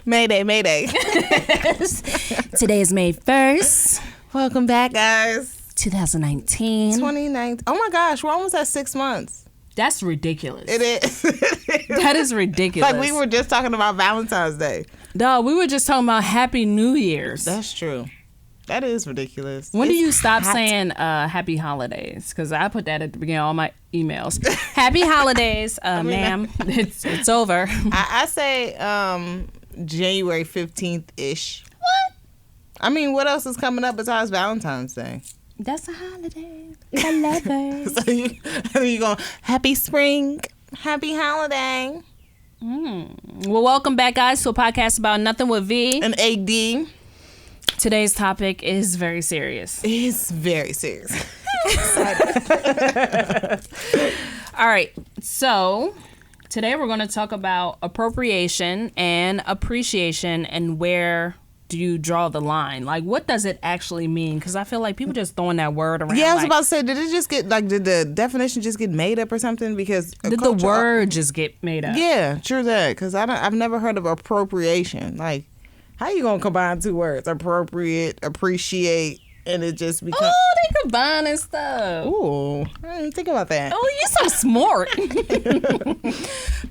Mayday, mayday. Today is May 1st. Welcome back, guys. 2019. 2019. Oh my gosh, we're almost at 6 months. That's ridiculous. It is. That is ridiculous. Like we were just talking about Valentine's Day. No, we were just talking about Happy New Year's. That's true. That is ridiculous. When do you stop saying Happy Holidays? Because I put that at the beginning of all my emails. Happy Holidays, ma'am. It's over. I say January 15th-ish. What? I mean, what else is coming up besides Valentine's Day? That's a holiday. I love it. So you going, happy spring, happy holiday. Well, welcome back, guys, to a podcast about nothing with V. And AD. Today's topic is very serious. It's very serious. All right. So today we're going to talk about appropriation and appreciation and where do you draw the line? Like, what does it actually mean? Because I feel like people just throwing that word around. Yeah, I was about to say, did the definition just get made up or something? Because did the word just get made up? Yeah, true that. Because I've never heard of appropriation. Like, how you gonna combine two words? Appropriate, appreciate, and it just becomes... Oh, they combining stuff. Ooh, I didn't think about that. Oh, you're so smart.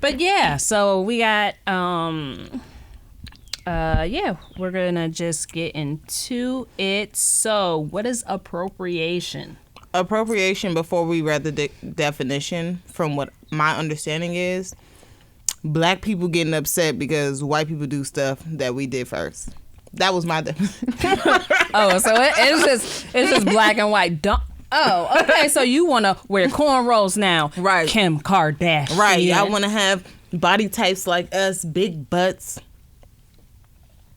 But yeah, so we got... we're gonna just get into it. So, what is appropriation? Appropriation, before we read the definition, from what my understanding is, black people getting upset because white people do stuff that we did first. That was my definition. Oh, so it's just black and white. Oh, okay. So you want to wear cornrows now, right? Kim Kardashian, right? I want to have body types like us, big butts.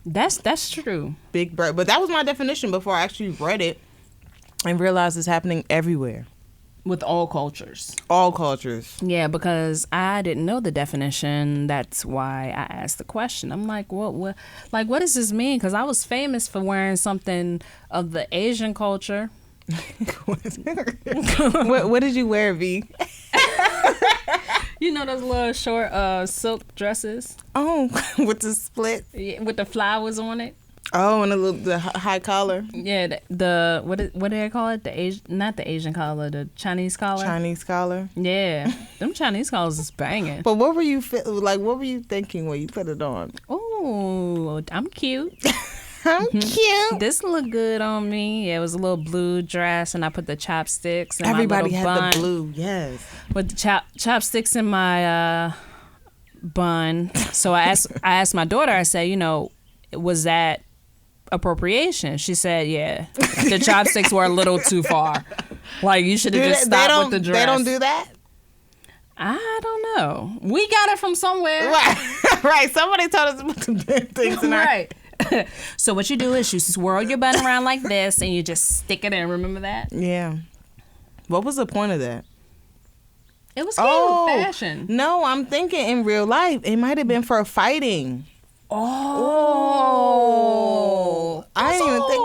That's true. Big butt. But that was my definition before I actually read it and realized it's happening everywhere. With all cultures. All cultures. Yeah, because I didn't know the definition. That's why I asked the question. I'm like, what does this mean? Because I was famous for wearing something of the Asian culture. What did you wear, V? You know those little short silk dresses? Oh, with the split? Yeah, with the flowers on it. Oh, and the high collar. Yeah, what do they call it? Not the Asian collar, the Chinese collar. Chinese collar. Yeah, them Chinese collars is banging. But what were you thinking when you put it on? Oh, I'm cute. I'm cute. This looked good on me. Yeah, it was a little blue dress, and I put the chopsticks in Everybody my had bun. the blue, yes. With the chopsticks in my bun. So I asked my daughter. I said, was that appropriation? She said, yeah. The chopsticks were a little too far. Like, you should have just stopped with the dress. They don't do that? I don't know. We got it from somewhere. Right. Somebody told us to put some damn things in there. Right. So what you do is you swirl your bun around like this and you just stick it in. Remember that? Yeah. What was the point of that? It was cute fashion. No, I'm thinking in real life it might have been for fighting. Oh. I didn't even think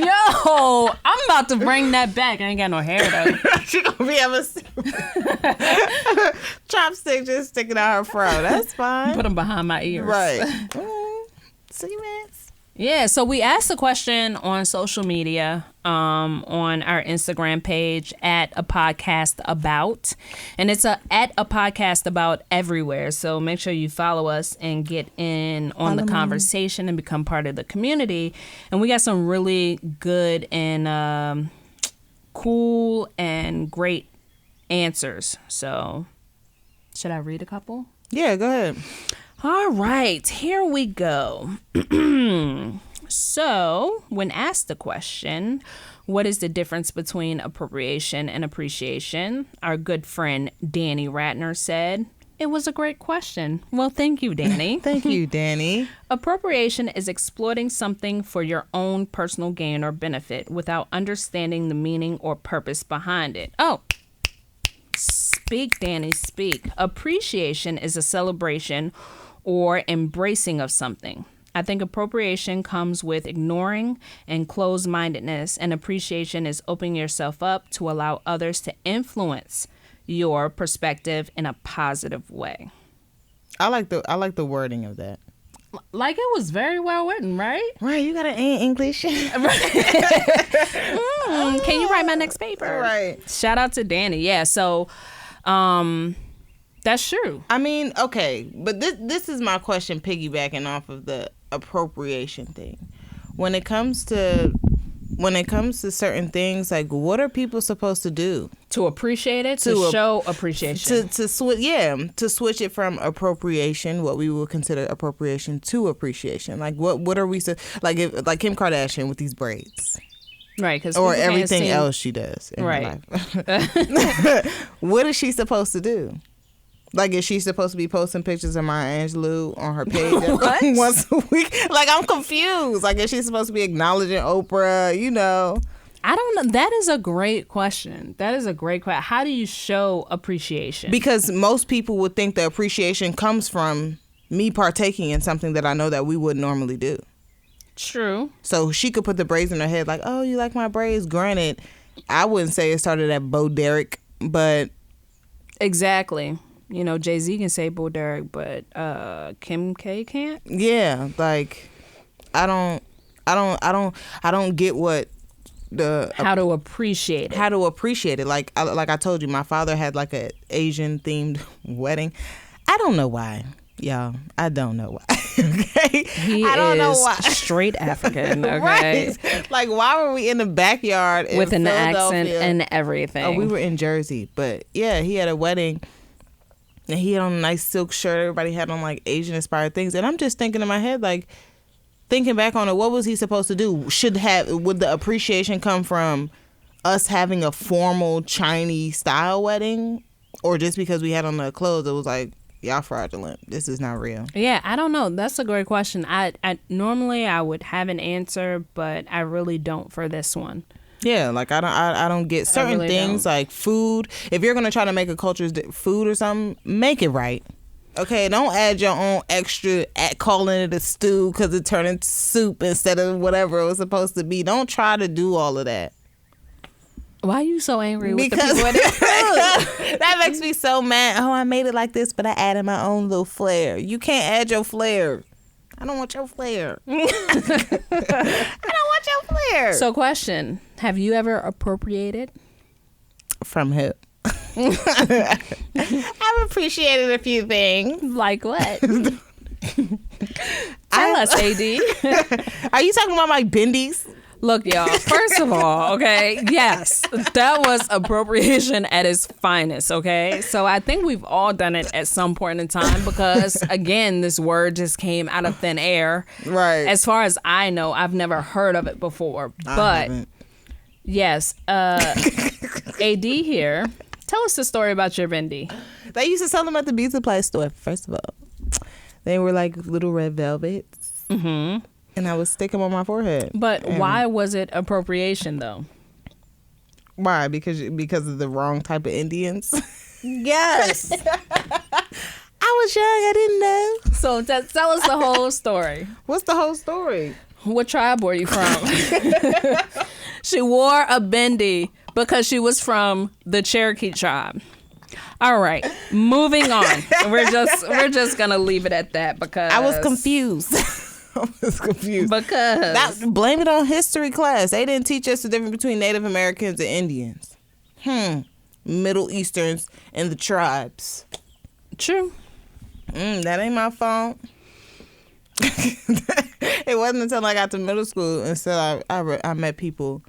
Yo, I'm about to bring that back. I ain't got no hair though. She gonna be able to chopstick just sticking out her fro. That's fine. Put them behind my ears. Right. See, man. Yeah, so we asked a question on social media, on our Instagram page at a podcast about, and it's at a podcast about everywhere. So make sure you follow us and get in on the conversation and become part of the community. And we got some really good and cool and great answers. So should I read a couple? Yeah, go ahead. All right, here we go. So, when asked the question, what is the difference between appropriation and appreciation? Our good friend Danny Ratner said, it was a great question. Well, thank you, Danny. Thank you, Danny. Appropriation is exploiting something for your own personal gain or benefit without understanding the meaning or purpose behind it. Oh, speak, Danny, speak. Appreciation is a celebration or embracing of something. I think appropriation comes with ignoring and closed-mindedness, and appreciation is opening yourself up to allow others to influence your perspective in a positive way. I like the wording of that. Like, it was very well written, right? Right, you got an A in English. Can you write my next paper? Right. Shout out to Danny. Yeah, so that's true. I mean, okay, but this is my question piggybacking off of the appropriation thing. When it comes to certain things, like, what are people supposed to do? To appreciate it, to show appreciation. To switch it from appropriation, what we would consider appropriation, to appreciation. Like, what are we like Kim Kardashian with these braids, right? Or everything else she does in her life. What is she supposed to do? Like, is she supposed to be posting pictures of Maya Angelou on her page once a week? Like, I'm confused. Like, is she supposed to be acknowledging Oprah? You know. I don't know. That is a great question. How do you show appreciation? Because most people would think the appreciation comes from me partaking in something that I know that we wouldn't normally do. True. So she could put the braids in her head like, oh, you like my braids? Granted, I wouldn't say it started at Bo Derek, but... Exactly. You know, Jay-Z can say Bo Derek, but Kim K can't. Yeah, like, I don't get what how to appreciate it. Like I told you, my father had like a Asian themed wedding. I don't know why, y'all. I don't know why. Okay, I don't know why. Straight African. Okay, right? Like, why were we in the backyard with an accent and everything? Oh, we were in Jersey, but yeah, he had a wedding. And he had on a nice silk shirt. Everybody had on like Asian inspired things. And I'm just thinking in my head, like, thinking back on it, what was he supposed to do? Would the appreciation come from us having a formal Chinese style wedding? Or just because we had on the clothes, it was like, y'all fraudulent. This is not real. Yeah, I don't know. That's a great question. I normally I would have an answer, but I really don't for this one. Yeah, like I don't get certain really things like food. If you're gonna try to make a culture's food or something, make it right. Okay, don't add your own extra, calling it a stew because it turned into soup instead of whatever it was supposed to be. Don't try to do all of that. Why are you so angry with the people at the that makes me so mad. Oh, I made it like this, but I added my own little flair. You can't add your flair. I don't want your flair. I don't want your flair. So, question: have you ever appropriated? From who? I've appreciated a few things. Like what? Tell us, AD. Are you talking about my bendies? Look, y'all, first of all, okay, yes, that was appropriation at its finest, okay? So I think we've all done it at some point in time because, again, this word just came out of thin air. Right. As far as I know, I've never heard of it before. But, yes, AD here, tell us the story about your bendy. They used to sell them at the beauty supply store, first of all. They were like little red velvets. Mm-hmm. And I would stick them on my forehead. But why was it appropriation, though? Why? Because of the wrong type of Indians? Yes. I was young. I didn't know. So tell us the whole story. What's the whole story? What tribe were you from? She wore a bendy because she was from the Cherokee tribe. All right, moving on. We're just gonna leave it at that because I was confused. Because blame it on history class. They didn't teach us the difference between Native Americans and Indians. Middle Easterns and the tribes. True. That ain't my fault. It wasn't until I got to middle school until I met people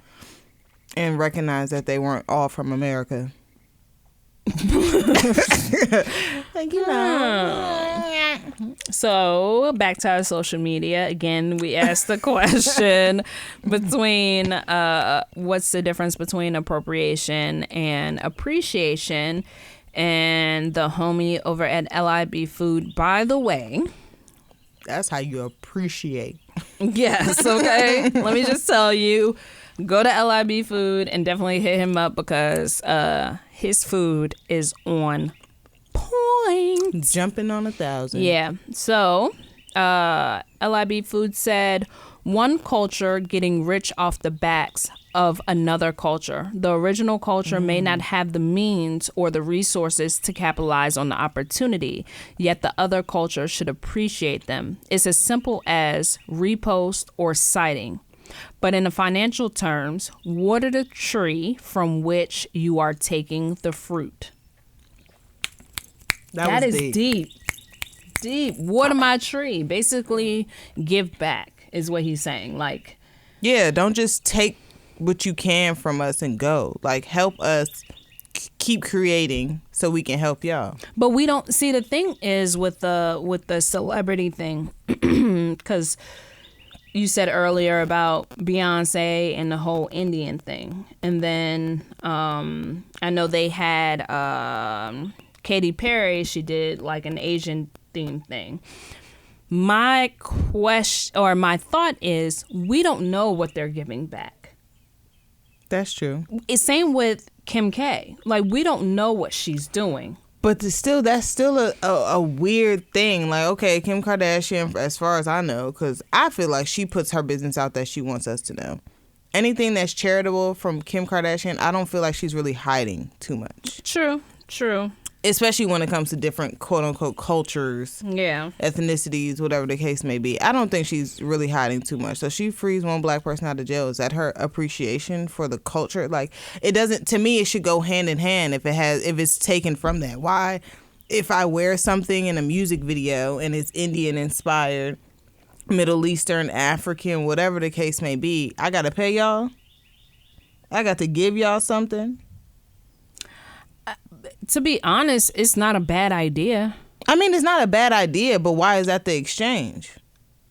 and recognized that they weren't all from America. Like, you know. So back to our social media again. We asked the question between what's the difference between appropriation and appreciation, and the homie over at LIB Food, by the way, that's how you appreciate. Yes. Okay. Let me just tell you, go to LIB Food and definitely hit him up because his food is on point. Jumping on 1,000. Yeah. So LIB Food said, one culture getting rich off the backs of another culture. The original culture may not have the means or the resources to capitalize on the opportunity, yet the other culture should appreciate them. It's as simple as repost or citing. But in the financial terms, water the tree from which you are taking the fruit. That is deep. Deep. Water my tree. Basically, give back is what he's saying. Like, yeah, don't just take what you can from us and go. Like, help us keep creating so we can help y'all. But we don't see, the thing is with the celebrity thing, because you said earlier about Beyonce and the whole Indian thing, and then I know they had Katy Perry. She did like an Asian theme thing. My question or my thought is, we don't know what they're giving back. That's true. It's same with Kim K. Like, we don't know what she's doing. But that's still a weird thing. Like, okay, Kim Kardashian, as far as I know, because I feel like she puts her business out that she wants us to know. Anything that's charitable from Kim Kardashian, I don't feel like she's really hiding too much. True. Especially when it comes to different quote-unquote cultures, ethnicities, whatever the case may be. I don't think she's really hiding too much. So she frees one black person out of jail. Is that her appreciation for the culture? Like, it doesn't, to me, it should go hand in hand if it's taken from that. Why, if I wear something in a music video and it's Indian inspired, Middle Eastern, African, whatever the case may be, I got to pay y'all? I got to give y'all something? To be honest, it's not a bad idea. I mean, it's not a bad idea, but why is that the exchange?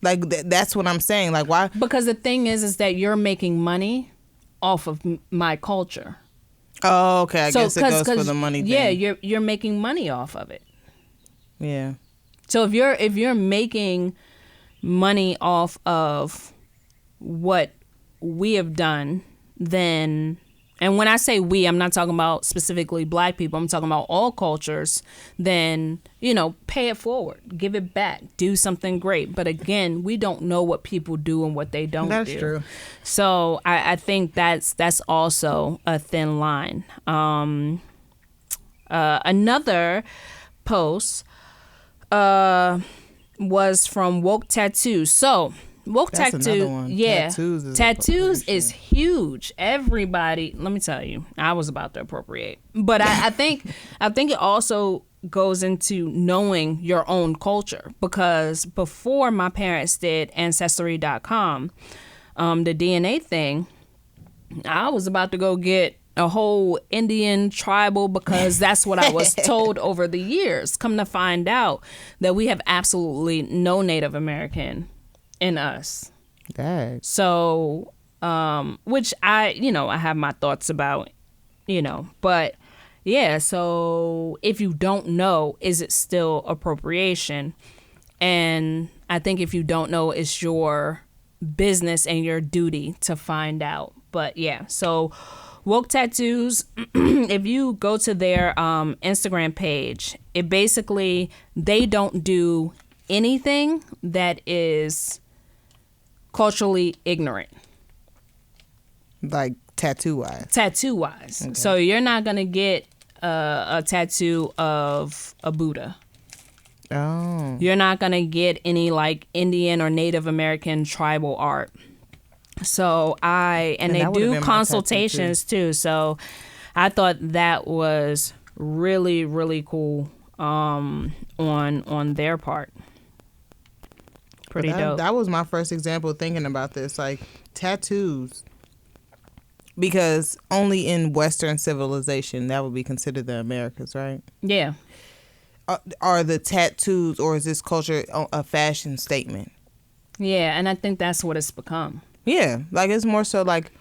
Like, that's what I'm saying. Like, why? Because the thing is that you're making money off of my culture. Oh, okay. I guess it goes for the money thing. Yeah, you're making money off of it. Yeah. So if you're making money off of what we have done, then... And when I say we, I'm not talking about specifically black people. I'm talking about all cultures. Then, pay it forward. Give it back. Do something great. But again, we don't know what people do and what they don't do. That's true. So I think that's also a thin line. Another post was from Woke Tattoos. So... Woke tattoo, yeah. Tattoos is huge. Everybody, let me tell you, I was about to appropriate, but I think it also goes into knowing your own culture, because before my parents did Ancestry.com, the DNA thing, I was about to go get a whole Indian tribal, because that's what I was told over the years. Come to find out that we have absolutely no Native American in us. That. So, which I have my thoughts about, but yeah, so if you don't know, is it still appropriation? And I think if you don't know, it's your business and your duty to find out. But yeah, so Woke Tattoos, if you go to their Instagram page, it basically, they don't do anything that is culturally ignorant. Like tattoo-wise? Tattoo-wise. Okay. So you're not going to get a tattoo of a Buddha. Oh. You're not going to get any like Indian or Native American tribal art. So they do consultations too. So I thought that was really, really cool on their part. Pretty dope. That was my first example of thinking about this, like tattoos, because only in Western civilization that would be considered the Americas, right? Yeah. Are the tattoos, or is this culture a fashion statement? Yeah, and I think that's what it's become. Yeah, like it's more so like,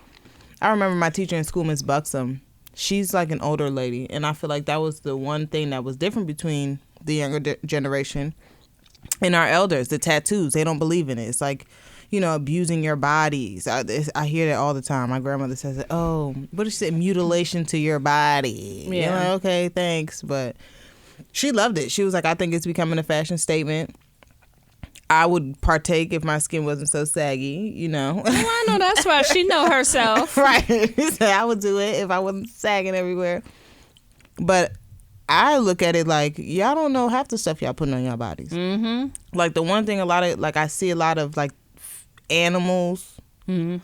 I remember my teacher in school, Miss Buxom. She's like an older lady, and I feel like that was the one thing that was different between the younger generation and our elders. The tattoos, they don't believe in it. It's like, abusing your bodies. I hear that all the time. My grandmother says, "Oh, what is it? Mutilation to your body." Yeah. Like, okay, thanks, but she loved it. She was like, "I think it's becoming a fashion statement. I would partake if my skin wasn't so saggy, you know. Well, I know that's right. She know herself. Right. So I would do it if I wasn't sagging everywhere. But I look at it like, y'all don't know half the stuff y'all putting on your bodies. Mm-hmm. Like the one thing I see a lot of like animals. Mm-hmm.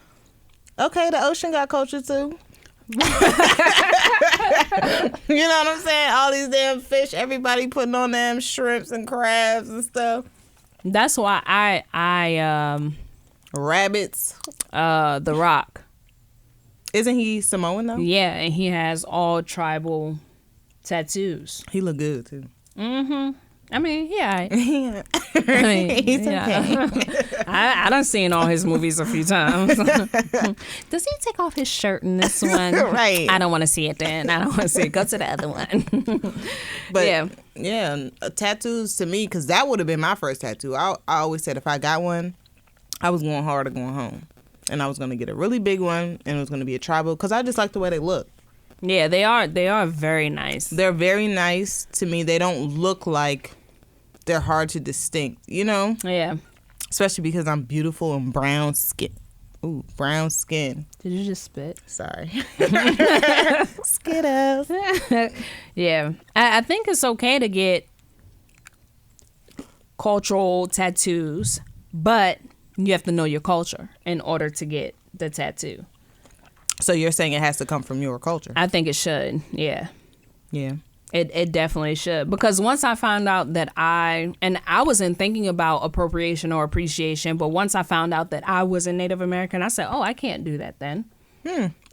Okay, the ocean got culture too. You know what I'm saying? All these damn fish, everybody putting on them shrimps and crabs and stuff. That's why I Rabbits. The Rock. Isn't he Samoan though? Yeah, and he has all tribal tattoos. He look good too. Mm-hmm. I mean, yeah. Yeah. I mean, He's yeah. okay. I done seen all his movies a few times. Does he take off his shirt in this one? Right. I don't want to see it then. I don't want to see it. Go to the other one. But yeah, tattoos to me, because that would have been my first tattoo. I always said if I got one, I was going hard or going home. And I was going to get a really big one, and it was going to be a tribal, because I just like the way they look. Yeah, they are very nice. They're very nice to me. They don't look like they're hard to distinct, you know? Yeah. Especially because I'm beautiful and brown skin. Ooh, brown skin. Did you just spit? Sorry. Skittles. Yeah. I think it's okay to get cultural tattoos, but you have to know your culture in order to get the tattoo. So you're saying it has to come from your culture? I think it should. Yeah. Yeah. It definitely should. Because once I found out that I wasn't thinking about appropriation or appreciation, but once I found out that I was a Native American, I said, oh, I can't do that then.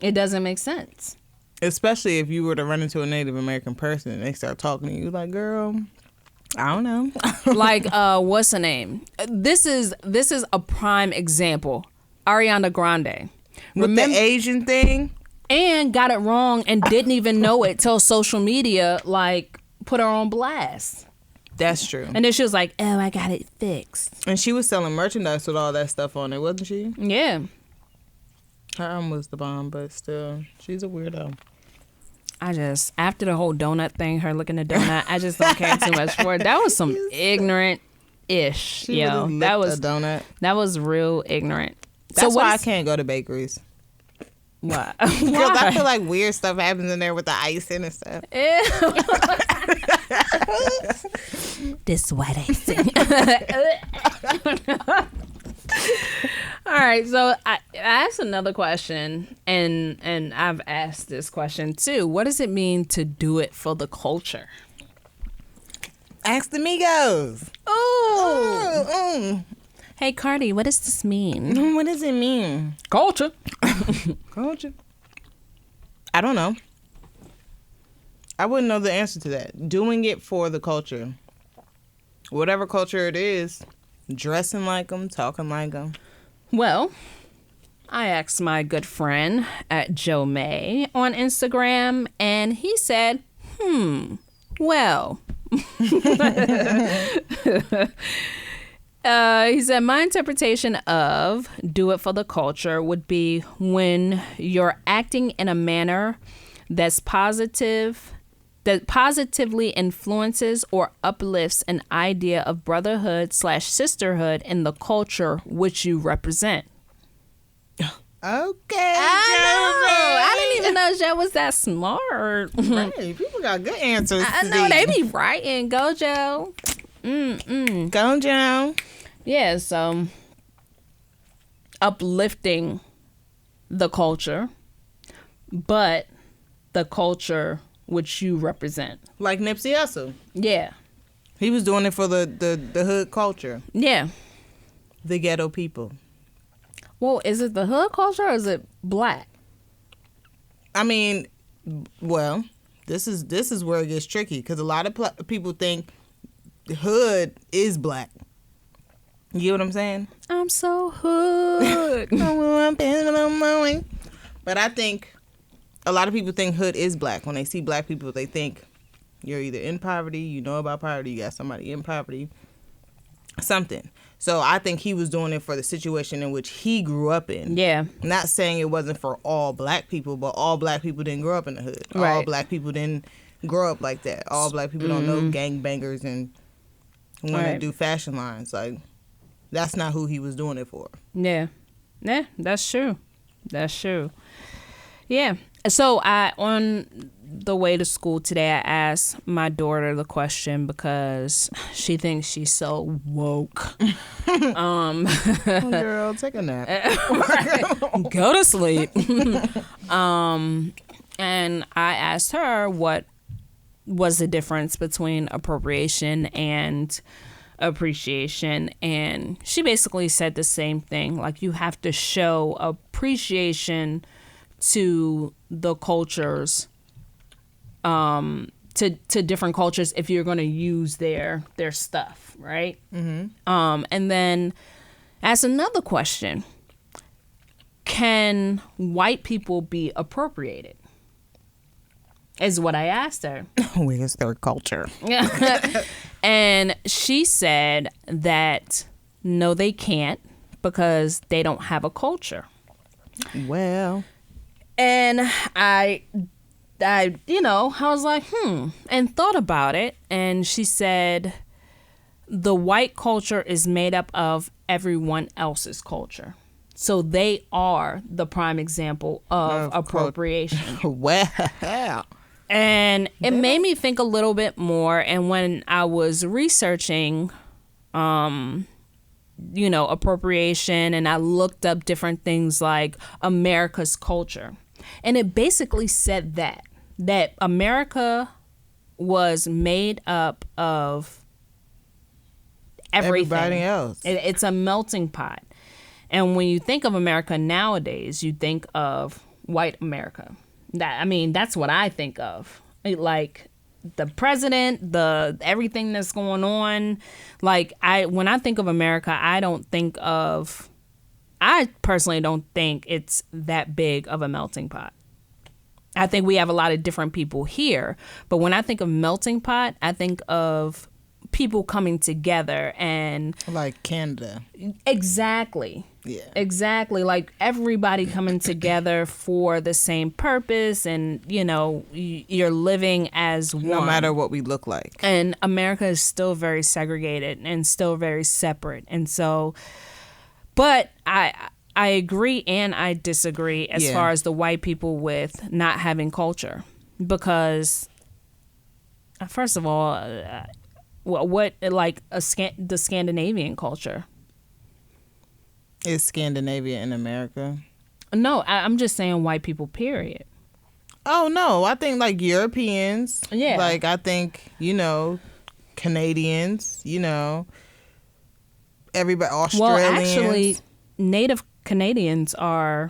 It doesn't make sense. Especially if you were to run into a Native American person and they start talking to you like, girl, I don't know. Like, what's her name? This is a prime example. Ariana Grande. With the Asian thing? And got it wrong and didn't even know it till social media, like, put her on blast. That's true. And then she was like, oh, I got it fixed. And she was selling merchandise with all that stuff on it, wasn't she? Yeah. Her arm was the bomb, but still, she's a weirdo. After the whole donut thing, her looking at donut, I just don't care too much for it. That was some ignorant-ish, yo. Really That was a donut. That was real ignorant. That's why I can't go to bakeries. Why? Because I feel like weird stuff happens in there with the icing and stuff. This white icing. All right, so I asked another question, and I've asked this question too. What does it mean to do it for the culture? Ask the Migos. Oh. Hey, Cardi, what does this mean? What does it mean? Culture. Culture. I don't know. I wouldn't know the answer to that. Doing it for the culture. Whatever culture it is, dressing like them, talking like them. Well, I asked my good friend at Joe May on Instagram, and he said, well. He said, my interpretation of do it for the culture would be when you're acting in a manner that positively influences or uplifts an idea of brotherhood/sisterhood in the culture which you represent. Okay. I didn't even know Joe was that smart. Hey, people got good answers. I know they be writing. Go, Joe. Go, Joe. Yeah, so uplifting the culture, but the culture which you represent. Like Nipsey Hussle. Yeah. He was doing it for the hood culture. Yeah. The ghetto people. Well, is it the hood culture or is it black? I mean, well, this is where it gets tricky because a lot of people think hood is black. You get what I'm saying? I'm so hood. But I think a lot of people think hood is black. When they see black people, they think you're either in poverty, you know about poverty, you got somebody in poverty, something. So I think he was doing it for the situation in which he grew up in. Yeah. Not saying it wasn't for all black people, but all black people didn't grow up in the hood. Right. All black people didn't grow up like that. All black people don't know gangbangers and want to do fashion lines. Like, That's not who he was doing it for. Yeah. Yeah, that's true. That's true. Yeah. So on the way to school today, I asked my daughter the question because she thinks she's so woke. Girl, take a nap. Go to sleep. And I asked her what was the difference between appropriation and appreciation, and she basically said the same thing. Like, you have to show appreciation to the cultures, to different cultures if you're going to use their stuff, right? And then ask another question: can white people be appropriated? Is what I asked her. Where's their culture? And she said that no, they can't, because they don't have a culture. Well, and I was like, and thought about it. And she said the white culture is made up of everyone else's culture. So they are the prime example of appropriation. Well. And it made me think a little bit more. And when I was researching, appropriation, and I looked up different things like America's culture, and it basically said that America was made up of everything. Everybody else. It's a melting pot. And when you think of America nowadays, you think of white America. That's what I think of. Like the president, everything that's going on. Like, when I think of America, I personally don't think it's that big of a melting pot. I think we have a lot of different people here, but when I think of melting pot, I think of people coming together and like Canada. Exactly. Yeah. Exactly. Like everybody coming together for the same purpose, and you're living as one. No matter what we look like. And America is still very segregated and still very separate. And so, but I agree and I disagree as far as the white people with not having culture, because first of all, the Scandinavian culture. Is Scandinavia in America? No, I'm just saying white people, period. Oh, no. I think like Europeans. Yeah. Like, I think, Canadians, everybody, Australians. Well, actually, Native Canadians are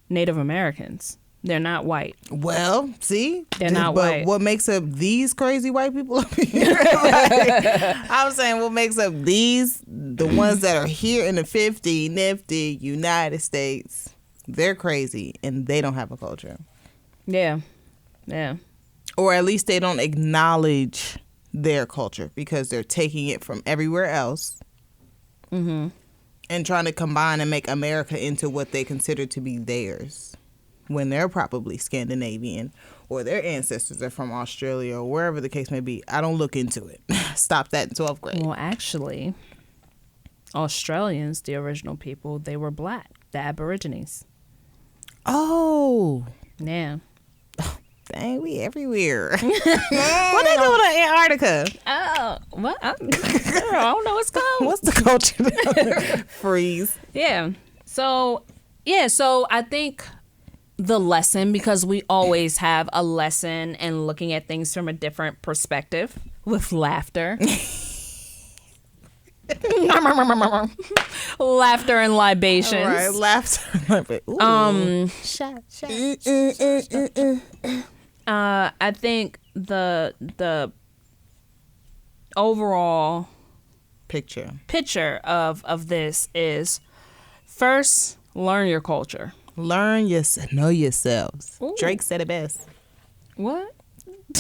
Native Americans. They're not white. Well, see? They're not white. But what makes up these crazy white people up here? I'm saying what makes up the ones that are here in the 50, nifty United States, they're crazy and they don't have a culture. Yeah. Yeah. Or at least they don't acknowledge their culture because they're taking it from everywhere else and trying to combine and make America into what they consider to be theirs, when they're probably Scandinavian or their ancestors are from Australia or wherever the case may be. I don't look into it. Stop that in 12th grade. Well, actually, Australians, the original people, they were black, the Aborigines. Oh. Yeah. Dang, we everywhere. What they doing in Antarctica? Oh, what? I don't know what's called. What's the culture? Freeze. Yeah. So I think the lesson, because we always have a lesson and looking at things from a different perspective with laughter. Laughter and libations. All right, laughter. Ooh. Shot. I think the overall picture of this is, first, learn your culture. Know yourselves. Ooh. Drake said it best. What?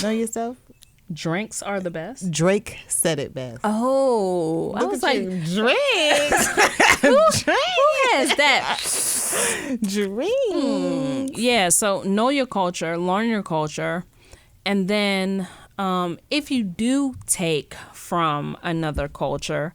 Know yourself. Drinks are the best. Drake said it best. Oh, I was like, Drake. who has that? Drake. Yeah. So know your culture, learn your culture, and then if you do take from another culture,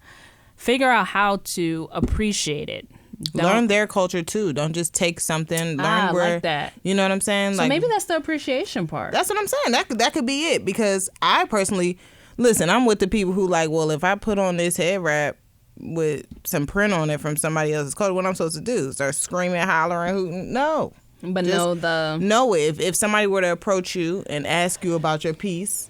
figure out how to appreciate it. Learn their culture too. Don't just take something. Learn where. Like that. You know what I'm saying? So maybe that's the appreciation part. That's what I'm saying. That could be it. Because I personally, listen, I'm with the people who like, well, if I put on this head wrap with some print on it from somebody else's culture, what I'm supposed to do? Start screaming, hollering, hooting? No. But just know it. If somebody were to approach you and ask you about your piece,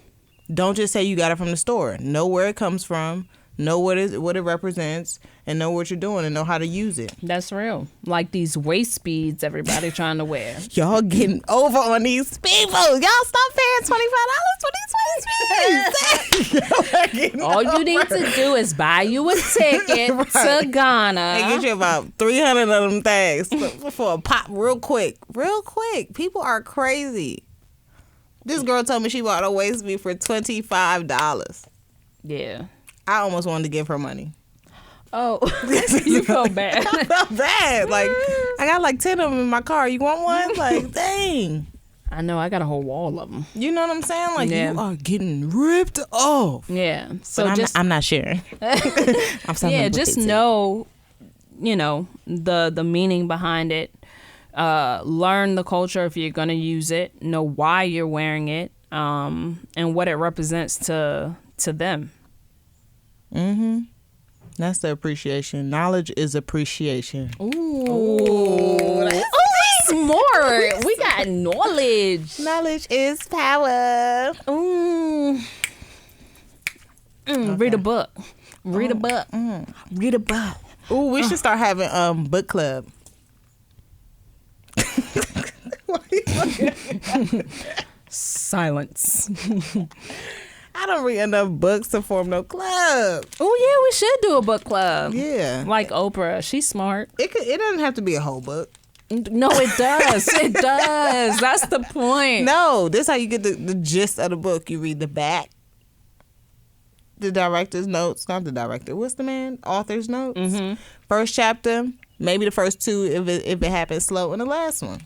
don't just say you got it from the store. Know where it comes from. Know what it represents, and know what you're doing, and know how to use it. That's real. Like these waist beads everybody trying to wear. Y'all getting over on these people. Y'all stop paying $25 for these waist beads. All you need to do is buy you a ticket to Ghana. And get you about 300 of them things for a pop real quick. Real quick. People are crazy. This girl told me she bought a waist bead for $25. Yeah. I almost wanted to give her money. Oh, you felt bad. I felt bad. Like, I got like 10 of them in my car. You want one? Like, dang. I know. I got a whole wall of them. You know what I'm saying? Like, you are getting ripped off. Yeah. So but I'm not sharing. Yeah, just know, the meaning behind it. Learn the culture if you're going to use it. Know why you're wearing it, and what it represents to them. Mm-hmm. That's the appreciation. Knowledge is appreciation. Ooh. That's smart. We got knowledge. Knowledge is power. Okay. Read a book. Read a book. Read a book. Ooh, we should start having book club. Silence. I don't read enough books to form no club. Oh yeah, we should do a book club. Yeah, like Oprah. She's smart. It doesn't have to be a whole book. No, it does. It does. That's the point. No, this is how you get the gist of the book. You read the back, the director's notes, not the director. What's the man? Author's notes. Mm-hmm. First chapter, maybe the first two if it happens slow, and the last one.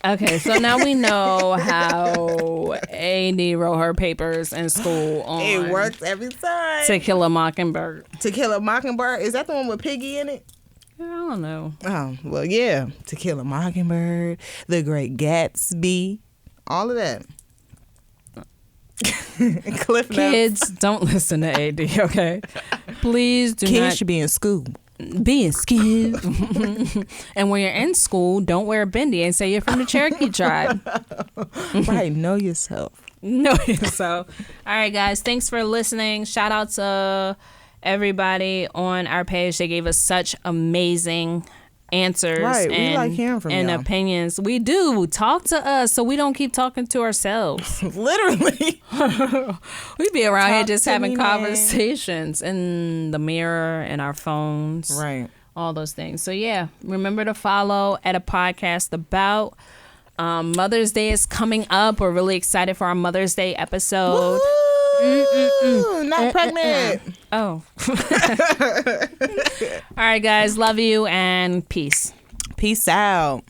Okay, so now we know how AD wrote her papers in school on it works every time. To Kill a Mockingbird. To Kill a Mockingbird? Is that the one with Piggy in it? I don't know. Oh, well, yeah. To Kill a Mockingbird, The Great Gatsby, all of that. Cliff Notes. Kids, don't listen to AD, okay? Please do not. Kids should be in school. Be in school. And when you're in school, don't wear a bindi and say you're from the Cherokee tribe. Right, know yourself. Know yourself. All right, guys, thanks for listening. Shout out to everybody on our page. They gave us such amazing answers, right? We like hearing from and y'all. Opinions. We do. Talk to us so we don't keep talking to ourselves. Literally. We be around here just having conversations in the mirror and our phones, right? All those things. So yeah, remember to follow at a podcast about. Mother's Day is coming up. We're really excited for our Mother's Day episode. Not pregnant. Oh. All right, guys. Love you and peace. Peace out.